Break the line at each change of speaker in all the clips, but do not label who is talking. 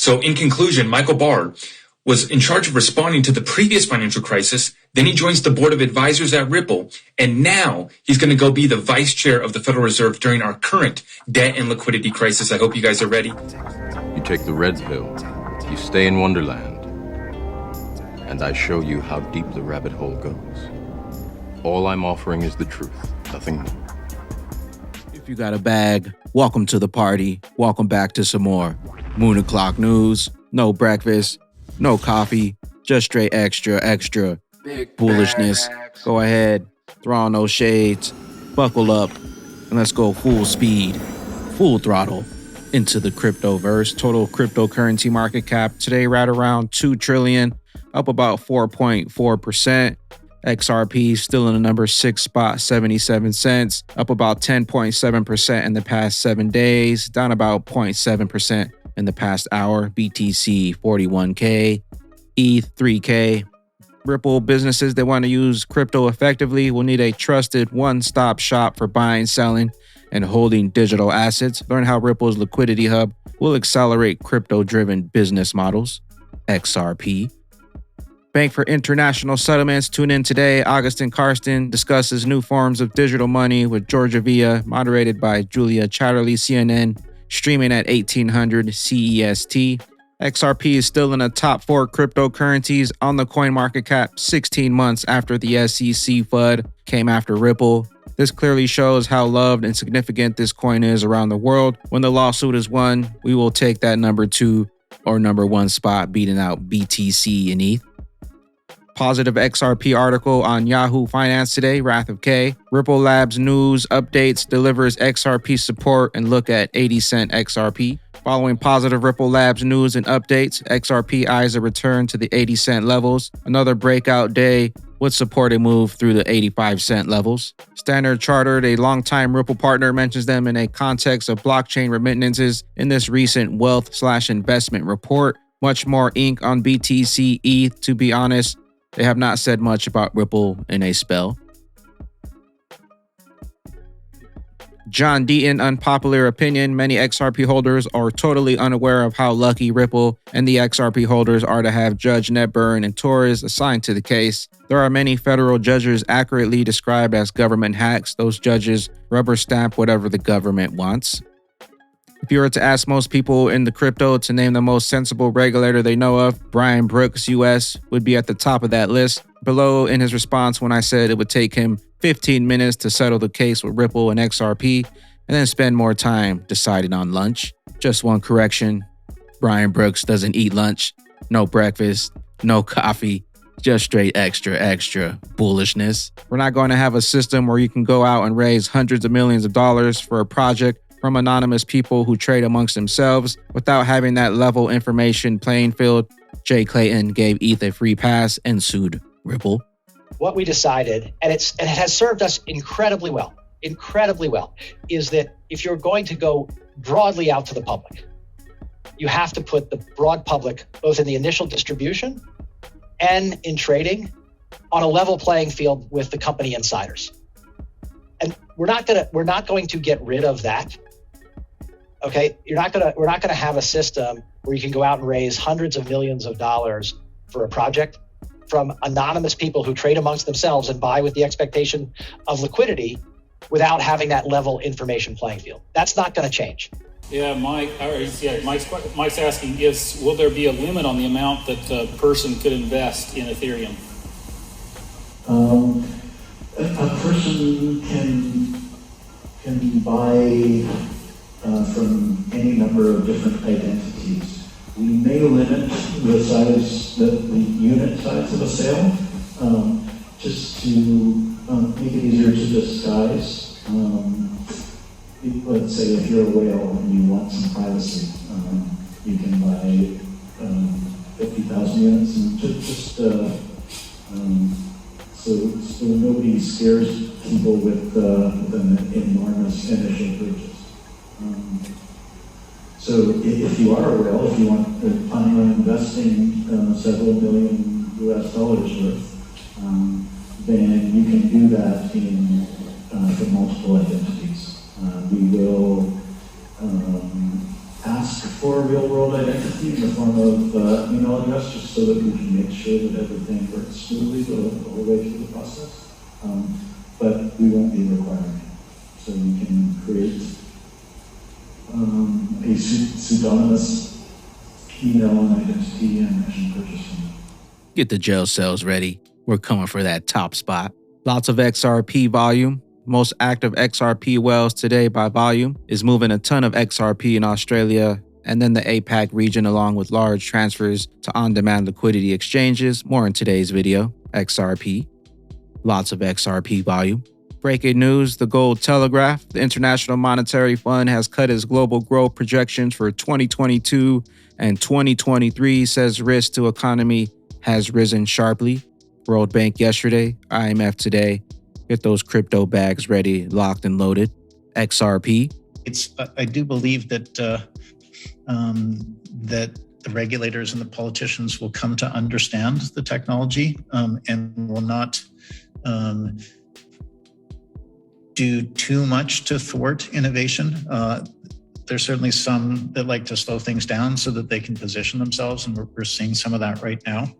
So in conclusion, Michael Barr was in charge of responding to the previous financial crisis. Then he joins the board of advisors at Ripple. And now he's going to go be the vice chair of the Federal Reserve during our current debt and liquidity crisis. I hope you guys are ready.
You take the red pill, you stay in Wonderland, and I show you how deep the rabbit hole goes. All I'm offering is the truth, nothing more.
If you got a bag, welcome to the party. Welcome back to some more Moon o'clock news. No breakfast, no coffee, just straight extra big bullishness. Bags. Go ahead, throw on those shades, buckle up, and let's go full speed, full throttle into the cryptoverse. Total cryptocurrency market cap today right around 2 trillion, up about 4.4%. XRP still in the number 6 spot, 77 cents, up about 10.7% in the past 7 days, down about 0.7% in the past hour. BTC 41K, ETH 3K. Ripple businesses that want to use crypto effectively will need a trusted one-stop shop for buying, selling, and holding digital assets. Learn how Ripple's liquidity hub will accelerate crypto-driven business models. XRP. Bank for International Settlements. Tune in today. Augustin Karsten discusses new forms of digital money with Georgia Villa, moderated by Julia Chatterley, CNN, streaming at 1800 CEST. XRP is still in the top 4 cryptocurrencies on the coin market cap 16 months after the SEC FUD came after Ripple. This clearly shows how loved and significant this coin is around the world. When the lawsuit is won, we will take that number 2 or number 1 spot, beating out BTC and ETH. Positive XRP article on Yahoo Finance today, Wrath of K. Ripple Labs news updates, delivers XRP support and look at 80 cent XRP. Following positive Ripple Labs news and updates, XRP eyes a return to the 80 cent levels. Another breakout day would support a move through the 85 cent levels. Standard Chartered, a longtime Ripple partner, mentions them in a context of blockchain remittances in this recent wealth/investment report. Much more ink on BTC, ETH, to be honest. They have not said much about Ripple in a spell. John Deaton, unpopular opinion. Many XRP holders are totally unaware of how lucky Ripple and the XRP holders are to have Judge Netburn and Torres assigned to the case. There are many federal judges accurately described as government hacks. Those judges rubber stamp whatever the government wants. If you were to ask most people in the crypto to name the most sensible regulator they know of, Brian Brooks, US, would be at the top of that list. Below in his response when I said it would take him 15 minutes to settle the case with Ripple and XRP, and then spend more time deciding on lunch. Just one correction, Brian Brooks doesn't eat lunch, no breakfast, no coffee, just straight extra bullishness. We're not going to have a system where you can go out and raise hundreds of millions of dollars for a project from anonymous people who trade amongst themselves without having that level information playing field. Jay Clayton gave ETH a free pass and sued Ripple.
What we decided, and it has served us incredibly well, is that if you're going to go broadly out to the public, you have to put the broad public, both in the initial distribution and in trading, on a level playing field with the company insiders. And we're not going to get rid of that. Okay, we're not gonna have a system where you can go out and raise hundreds of millions of dollars for a project from anonymous people who trade amongst themselves and buy with the expectation of liquidity without having that level information playing field. That's not going to change.
Yeah, Mike's asking, will there be a limit on the amount that a person could invest in Ethereum?
A person can buy from any number of different identities. We may limit the size, the unit size of a sale, just to make it easier to disguise. Let's say if you're a whale and you want some privacy, you can buy 50,000 units, and so nobody scares people with an enormous initial purchase. So if you are a whale, if you want to plan on investing several million US dollars worth, then you can do that for multiple identities. We will ask for a real-world identity in the form of email address, just so that we can make sure that everything works smoothly the whole way through the process. But we won't be requiring it. So you can create a pseudonymous email and identity and purchase them.
Get the jail cells ready. We're coming for that top spot. Lots of XRP volume. Most active XRP whales today by volume is moving a ton of XRP in Australia and then the APAC region, along with large transfers to on-demand liquidity exchanges. More in today's video. XRP. Lots of XRP volume. Breaking news, the Gold Telegraph. The International Monetary Fund has cut its global growth projections for 2022 and 2023, says risk to economy has risen sharply. World Bank yesterday, IMF today. Get those crypto bags ready, locked and loaded. XRP.
I do believe that that the regulators and the politicians will come to understand the technology and will not do too much to thwart innovation. There's certainly some that like to slow things down so that they can position themselves, and we're seeing some of that right now.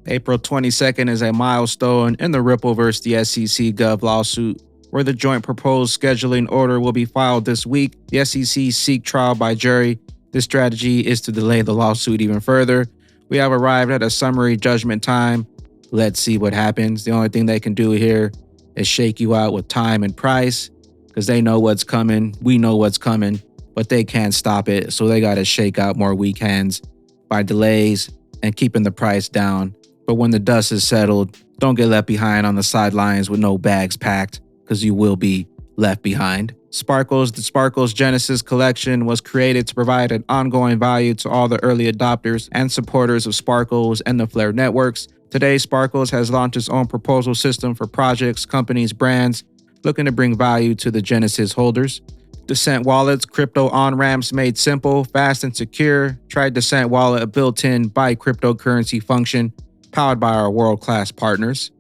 April 22nd is a milestone in the Ripple versus the SEC Gov lawsuit, where the joint proposed scheduling order will be filed this week. The SEC seek trial by jury. This strategy is to delay the lawsuit even further. We have arrived at a summary judgment time. Let's see what happens. The only thing they can do here is shake you out with time and price, because they know what's coming. We know what's coming, but they can't stop it. So they got to shake out more weak hands by delays and keeping the price down. But when the dust is settled, don't get left behind on the sidelines with no bags packed, because you will be left behind. Sparkles, the Sparkles Genesis collection was created to provide an ongoing value to all the early adopters and supporters of Sparkles and the Flare networks. Today, Sparkles has launched its own proposal system for projects, companies, brands looking to bring value to the Genesis holders. Descent Wallet's crypto on-ramps made simple, fast, and secure. Try Descent Wallet, a built-in buy cryptocurrency function powered by our world-class partners.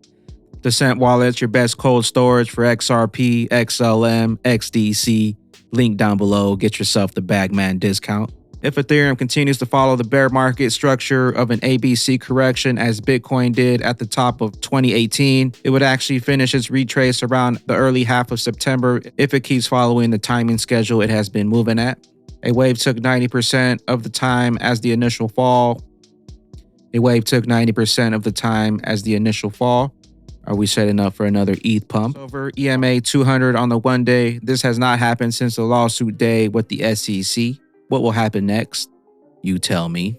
Descent Wallet's your best cold storage for XRP, XLM, XDC. Link down below. Get yourself the Bagman discount. If Ethereum continues to follow the bear market structure of an ABC correction as Bitcoin did at the top of 2018, it would actually finish its retrace around the early half of September if it keeps following the timing schedule it has been moving at. A wave took 90% of the time as the initial fall. Are we setting up for another ETH pump? Over EMA 200 on the 1 day. This has not happened since the lawsuit day with the SEC. What will happen next? You tell me.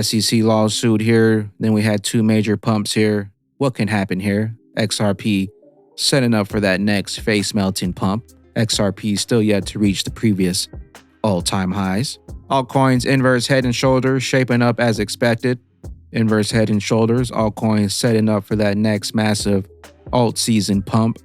SEC lawsuit here. Then we had two major pumps here. What can happen here? XRP setting up for that next face melting pump. XRP still yet to reach the previous all-time highs. Altcoins inverse head and shoulders shaping up as expected. Inverse head and shoulders. Altcoins setting up for that next massive alt season pump.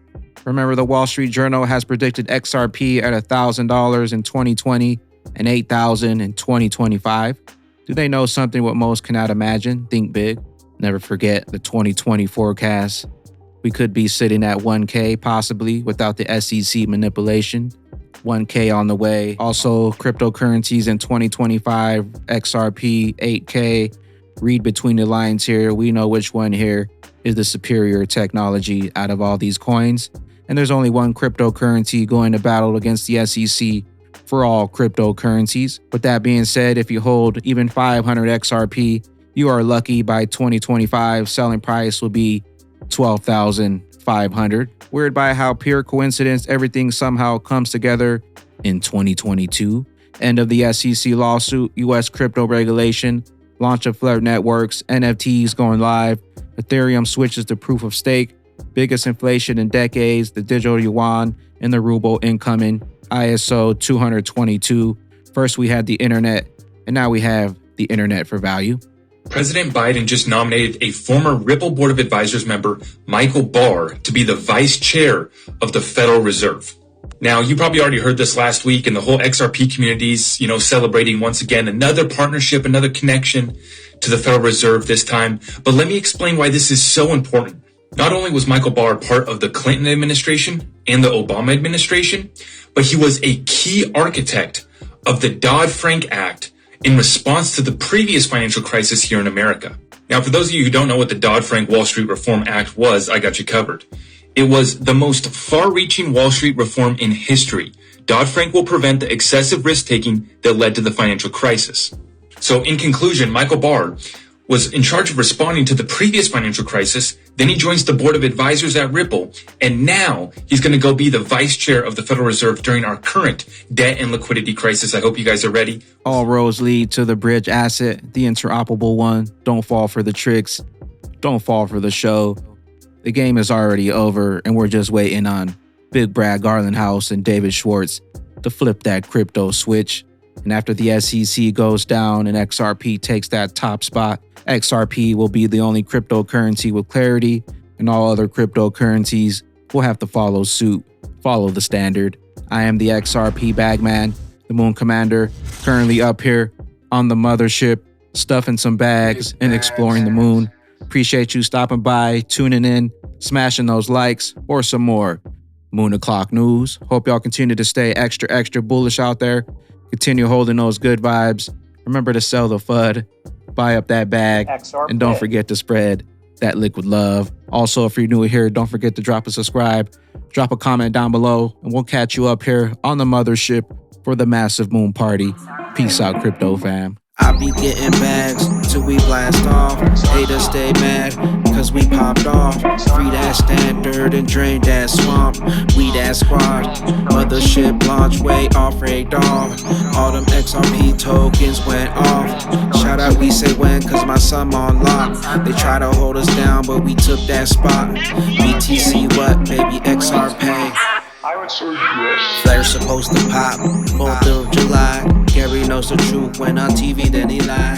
Remember, the Wall Street Journal has predicted XRP at $1,000 in 2020 and $8,000 in 2025. Do they know something what most cannot imagine? Think big. Never forget the 2020 forecast. We could be sitting at 1K possibly without the SEC manipulation. 1K on the way. Also, cryptocurrencies in 2025, XRP, 8K. Read between the lines here. We know which one here is the superior technology out of all these coins. And there's only one cryptocurrency going to battle against the SEC for all cryptocurrencies. With that being said, if you hold even 500 XRP, you are lucky. By 2025, selling price will be 12,500. Weird by how pure coincidence everything somehow comes together in 2022. End of the SEC lawsuit, US crypto regulation, launch of Flare networks, NFTs going live, Ethereum switches to proof of stake, biggest inflation in decades, the digital yuan and the ruble incoming, ISO 222. First we had the internet, and now we have the internet for value.
President Biden just nominated a former Ripple Board of Advisors member, Michael Barr, to be the vice chair of the Federal Reserve. Now, you probably already heard this last week, and the whole XRP community's, celebrating once again another partnership, another connection to the Federal Reserve this time. But let me explain why this is so important. Not only was Michael Barr part of the Clinton administration and the Obama administration, but he was a key architect of the Dodd-Frank Act in response to the previous financial crisis here in America. Now, for those of you who don't know what the Dodd-Frank Wall Street Reform Act was, I got you covered. It was the most far-reaching Wall Street reform in history. Dodd-Frank will prevent the excessive risk-taking that led to the financial crisis. So in conclusion, Michael Barr was in charge of responding to the previous financial crisis. Then he joins the board of advisors at Ripple. And now he's going to go be the vice chair of the Federal Reserve during our current debt and liquidity crisis. I hope you guys are ready.
All roads lead to the bridge asset, the interoperable one. Don't fall for the tricks. Don't fall for the show. The game is already over, and we're just waiting on Big Brad Garlinghouse and David Schwartz to flip that crypto switch. And after the SEC goes down and XRP takes that top spot, XRP will be the only cryptocurrency with clarity, and all other cryptocurrencies will have to follow suit, follow the standard. I am the XRP Bagman, the Moon Commander, currently up here on the mothership, stuffing some bags and exploring the moon. Appreciate you stopping by, tuning in, smashing those likes, or some more. Moon O'Clock News. Hope y'all continue to stay extra bullish out there. Continue holding those good vibes. Remember to sell the FUD, buy up that bag, and don't forget to spread that liquid love. Also, if you're new here, don't forget to drop a subscribe, drop a comment down below, and we'll catch you up here on the mothership for the massive moon party. Peace out, crypto fam.
I be getting bags till we blast off. Haters stay mad cause we popped off. Free that standard and drain that swamp. We that squad. Mothership launch way off radar. All them XRP tokens went off. Shout out we say when cause my son on lock. They try to hold us down but we took that spot. BTC what baby XR pay. Flair's supposed to pop 4th of July. Gary knows the truth when on TV then he lies.